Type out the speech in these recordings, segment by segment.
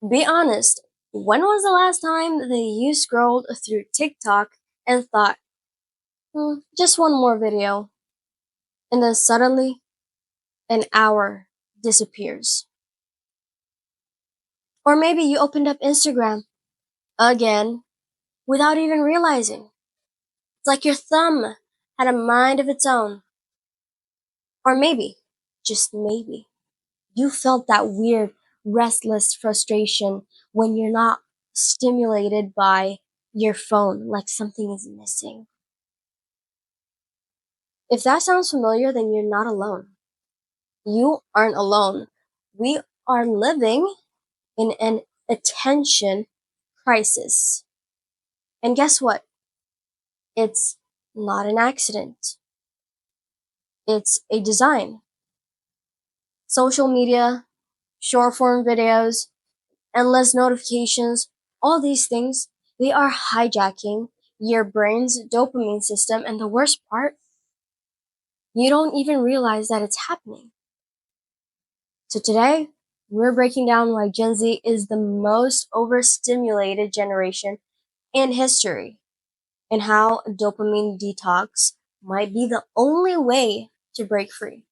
Be honest, when was the last time that you scrolled through TikTok and thought, just one more video, and then suddenly an hour disappears? Or maybe you opened up Instagram again without even realizing. It's like your thumb had a mind of its own. Or maybe, just maybe, you felt that weird, restless frustration when you're not stimulated by your phone, like something is missing. If that sounds familiar, then you're not alone. You aren't alone. We are living in an attention crisis. And guess what? It's not an accident. It's a design. Social media, short form videos, endless notifications, all these things, they are hijacking your brain's dopamine system. And the worst part, you don't even realize that it's happening. So today, we're breaking down why Gen Z is the most overstimulated generation in history and how dopamine detox might be the only way to break free.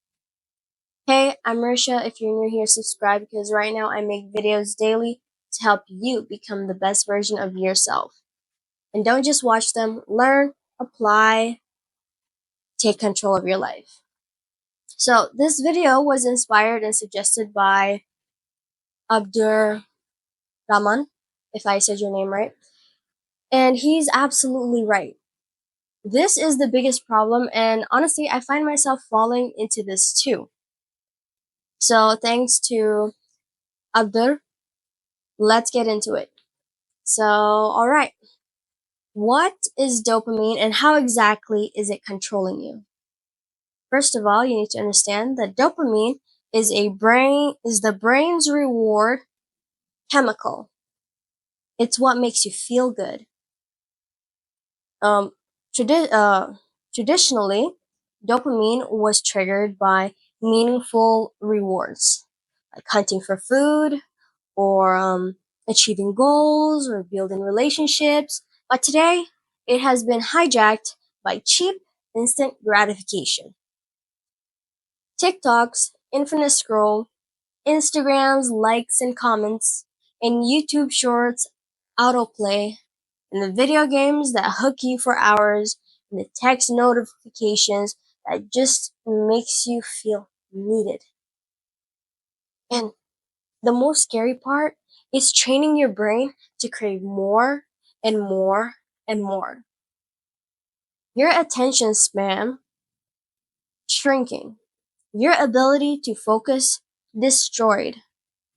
Hey, I'm Marisha. If you're new here, subscribe because right now I make videos daily to help you become the best version of yourself. And don't just watch them, learn, apply, take control of your life. So, this video was inspired and suggested by Abdur Rahman, if I said your name right. And he's absolutely right. This is the biggest problem, and honestly, I find myself falling into this too. So, thanks to Abdur, let's get into it. So, alright, what is dopamine and how exactly is it controlling you? First of all, you need to understand that dopamine is the brain's reward chemical. It's what makes you feel good. Um, tradi- uh, Traditionally, dopamine was triggered by meaningful rewards, like hunting for food, or achieving goals, or building relationships. But today, it has been hijacked by cheap, instant gratification. TikTok's infinite scroll, Instagram's likes and comments, and YouTube Shorts autoplay, and the video games that hook you for hours, and the text notifications that just makes you feel needed. And the most scary part is training your brain to crave more and more and more. Your attention span shrinking, your ability to focus destroyed,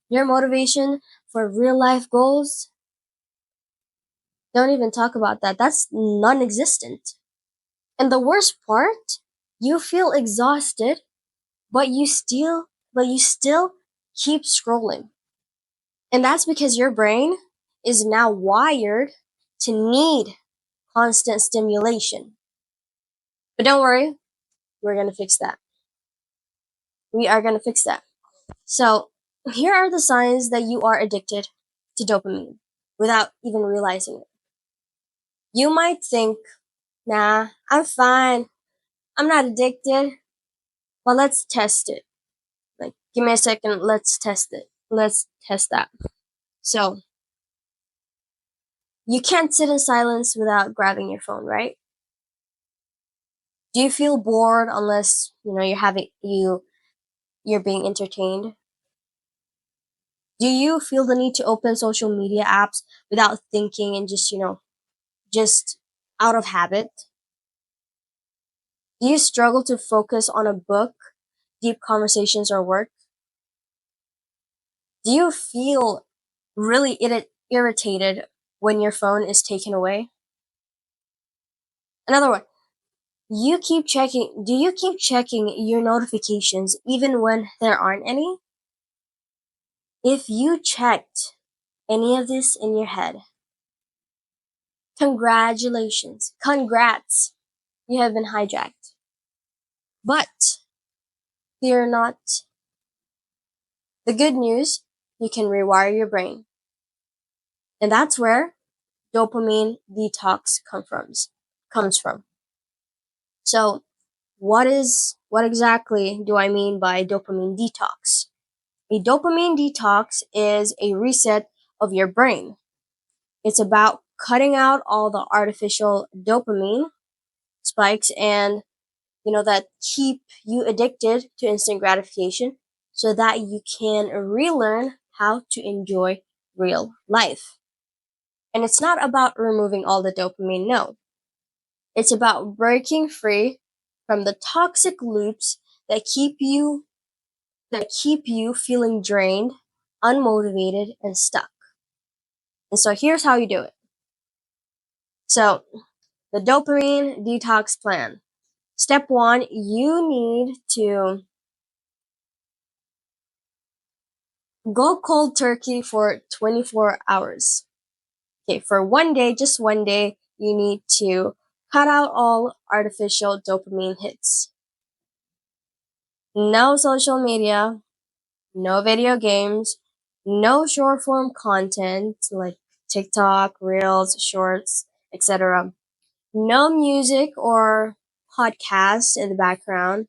your motivation for real life goals, don't even talk about that. That's non existent. And the worst part, you feel exhausted, but you still keep scrolling. And that's because your brain is now wired to need constant stimulation. But don't worry, we're going to fix that. We are going to fix that. So, here are the signs that you are addicted to dopamine without even realizing it. You might think, nah, I'm fine. I'm not addicted. Well, let's test it. Like, give me a second. Let's test it. Let's test that. So, you can't sit in silence without grabbing your phone, right? Do you feel bored unless, you're being entertained? Do you feel the need to open social media apps without thinking and just out of habit? Do you struggle to focus on a book, deep conversations, or work? Do you feel really irritated when your phone is taken away? Another one. Do you keep checking your notifications even when there aren't any? If you checked any of this in your head, congratulations. Congrats. You have been hijacked. But fear not. The good news, you can rewire your brain. And that's where dopamine detox comes from. So, what exactly do I mean by dopamine detox? A dopamine detox is a reset of your brain. It's about cutting out all the artificial dopamine spikes and that keep you addicted to instant gratification so that you can relearn how to enjoy real life. And it's not about removing all the dopamine, no. It's about breaking free from the toxic loops that keep you feeling drained, unmotivated, and stuck. And so here's how you do it. So, the dopamine detox plan. Step 1, you need to go cold turkey for 24 hours. Okay, for one day, just one day, you need to cut out all artificial dopamine hits. No social media, no video games, no short form content like TikTok, Reels, Shorts, etc. No music or podcasts in the background,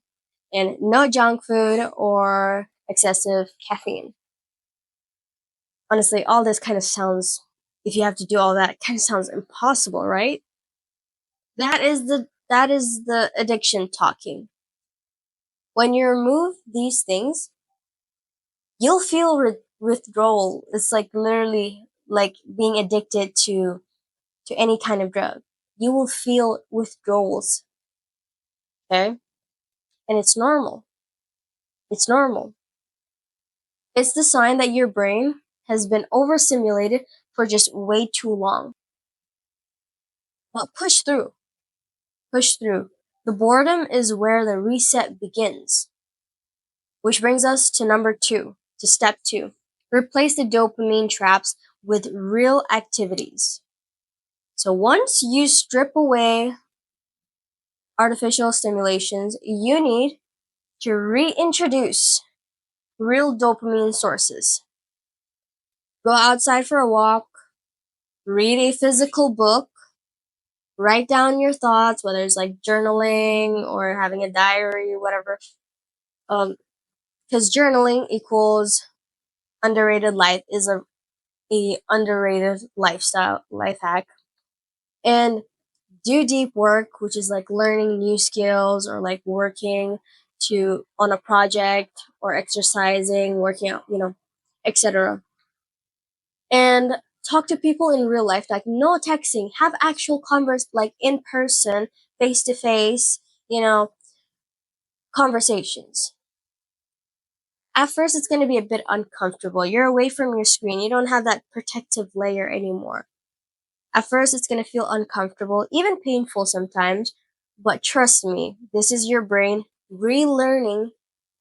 and no junk food or excessive caffeine. Honestly, all this kind of sounds, if you have to do all that, it kind of sounds impossible, right? That is the addiction talking. When you remove these things, you'll feel withdrawal. It's like literally like being addicted to any kind of drug. You will feel withdrawals, okay? And it's normal. It's normal. It's the sign that your brain has been overstimulated for just way too long. But push through. Push through. The boredom is where the reset begins. Which brings us to number 2, to step 2. Replace the dopamine traps with real activities. So once you strip away artificial stimulations, you need to reintroduce real dopamine sources. Go outside for a walk, read a physical book, write down your thoughts, whether it's like journaling or having a diary, whatever. Because journaling equals underrated life is a underrated lifestyle life hack. And do deep work, which is like learning new skills or like working to on a project or exercising, working out, etc. And talk to people in real life, like no texting, have actual converse, like in person, face to face, conversations. At first, it's going to be a bit uncomfortable. You're away from your screen. You don't have that protective layer anymore. At first, it's going to feel uncomfortable, even painful sometimes. But trust me, this is your brain relearning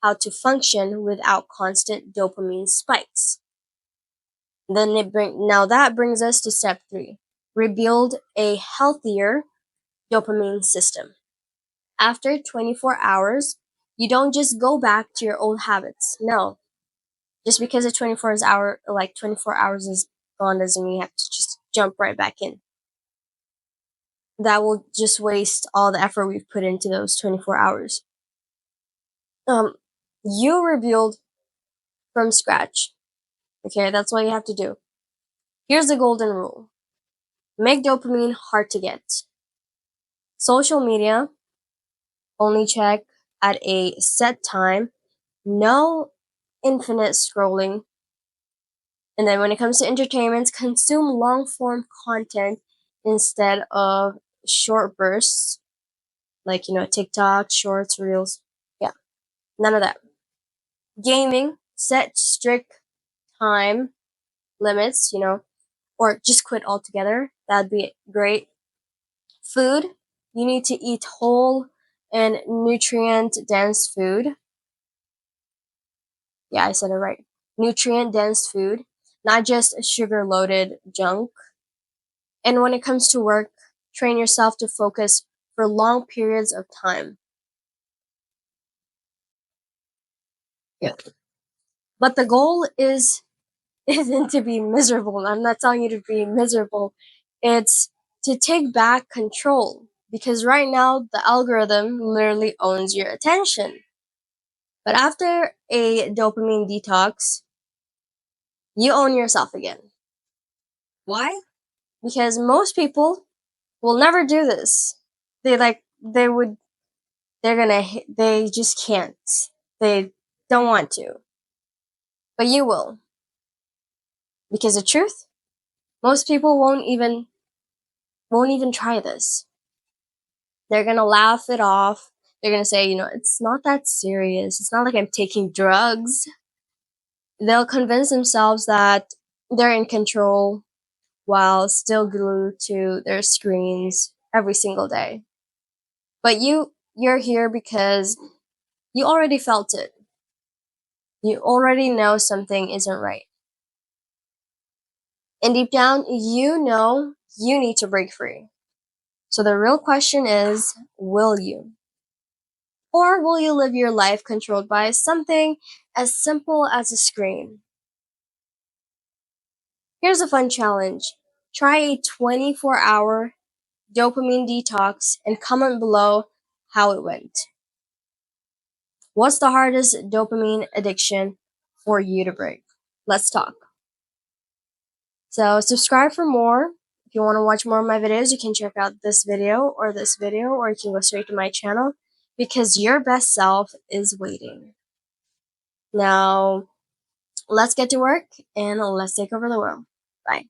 how to function without constant dopamine spikes. Now that brings us to step 3. Rebuild a healthier dopamine system. After 24 hours, you don't just go back to your old habits. No. Just because the 24 hours is gone doesn't mean you have to just jump right back in. That will just waste all the effort we've put into those 24 hours. You rebuild from scratch. Okay, that's what you have to do. Here's the golden rule. Make dopamine hard to get. Social media, only check at a set time. No infinite scrolling. And then when it comes to entertainment, consume long form content instead of short bursts, like, TikTok, shorts, reels. Yeah, none of that. Gaming, set strict time limits, or just quit altogether. That'd be great. Food, you need to eat whole and nutrient dense food. Yeah, I said it right. Nutrient dense food, not just sugar loaded junk. And when it comes to work, train yourself to focus for long periods of time. Yeah. But the goal is isn't to be miserable. I'm not telling you to be miserable. It's to take back control. Because right now, the algorithm literally owns your attention. But after a dopamine detox, you own yourself again. Why? Because most people will never do this. They just can't. They don't want to. But you will. Because the truth, most people won't even try this. They're gonna laugh it off. They're gonna say, it's not that serious. It's not like I'm taking drugs. They'll convince themselves that they're in control while still glued to their screens every single day. But you're here because you already felt it. You already know something isn't right. And deep down, you know you need to break free. So the real question is, will you? Or will you live your life controlled by something as simple as a screen? Here's a fun challenge. Try a 24-hour dopamine detox and comment below how it went. What's the hardest dopamine addiction for you to break? Let's talk. So subscribe for more. If you want to watch more of my videos, you can check out this video, or you can go straight to my channel because your best self is waiting. Now, let's get to work and let's take over the world. Bye.